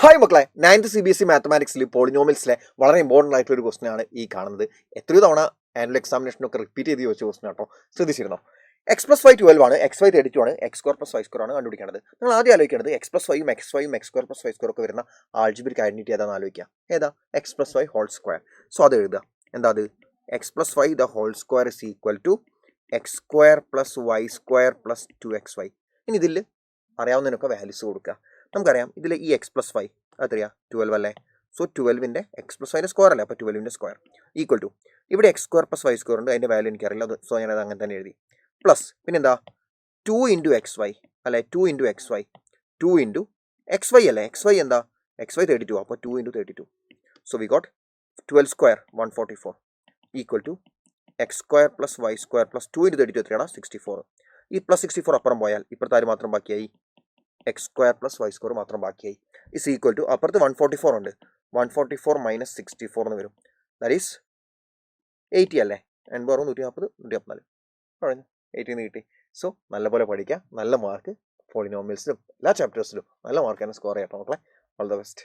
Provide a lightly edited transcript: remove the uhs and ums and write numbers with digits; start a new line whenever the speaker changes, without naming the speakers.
Hi മക്കളെ, 9th CBSE മാത്തമാറ്റിക്സിൽ പോളിനോമിയൽസിലെ വളരെ important ആയിട്ടുള്ള ഒരു ക്വസ്റ്റൻ ആണ് ഈ കാണുന്നത്. എത്രയോ തവണ ആനുവൽ എക്സാമിനേഷനൊക്കെ റിപ്പീറ്റ് ചെയ്ത് ചോദിച്ച ക്വസ്റ്റൻ ആട്ടോ. ശ്രദ്ധിച്ചിരുന്നോ? എക്സ് പ്ലസ് വൈ 12 ആണ്, എക്സ് വൈ 32 ആണ്, x square plus y square ആണ് കണ്ടുപിടിക്കേണ്ടത്. നിങ്ങൾ ആദ്യം ആലോചിക്കേണ്ടത് എക്സ് പ്ലസ് വൈയും x square plus y square ഒക്കെ വരുന്ന ആൾജിബ്രിക് ഐഡന്റിറ്റി ഏതാണെന്ന് ആലോചിക്കുക. ഏതാ? X plus y whole square. So അത് എഴുതുക. എന്താ അത്? X plus y the whole square is equal to x square plus y square plus 2xy. ഇനി ഇതിൽ അറിയാവുന്നതിനൊക്കെ വാല്യൂസ് കൊടുക്കുക. നമുക്കറിയാം ഇതിൽ ഈ എക്സ് പ്ലസ് വൈ അത്രയാ 12 അല്ലേ. സോ 12ന്റെ എക്സ് പ്ലസ് വൈൻ്റെ സ്ക്വയർ അല്ലേ, അപ്പോൾ 12ന്റെ സ്ക്വയർ ഈക്വൽ ടു ഇവിടെ x square plus y square ഉണ്ട്, അതിൻ്റെ വാല്യൂ എനിക്കറിയില്ല, സോ ഞാനത് അങ്ങനെ തന്നെ എഴുതി. പ്ലസ് പിന്നെന്താ 2 ഇൻറ്റു എക്സ് വൈ അല്ലെ, 2 into x y, 2 into x y അല്ലേ, എക്സ് വൈ എന്താ, എക്സ് വൈ 32, അപ്പോൾ 2 into 32. So we got 12 square 144 equal to x square plus y square plus 2 into 32 എത്രയാണ്? 64. ഈ പ്ലസ് 64 അപ്പുറം പോയാൽ ഇപ്പുറത്ത് ആര് മാത്രം ബാക്കിയായി? X square plus y square മാത്രം ബാക്കിയായി. ഇസ് ഈക്വൽ ടു അപ്പുറത്ത് 144 ഉണ്ട്, 144 മൈനസ് 64 എന്ന് വരും. ദാറ്റ് ഈസ് 80 അല്ലേ. 80 140 154 പറഞ്ഞു 80 കിട്ടി. സോ നല്ലപോലെ പഠിക്കുക, നല്ല മാർക്ക് പോളിനോമിയൽസിലും എല്ലാ ചാപ്റ്റേഴ്സിലും നല്ല മാർക്ക് തന്നെ സ്കോർ ചെയ്യട്ടോ മക്കളെ. All the best.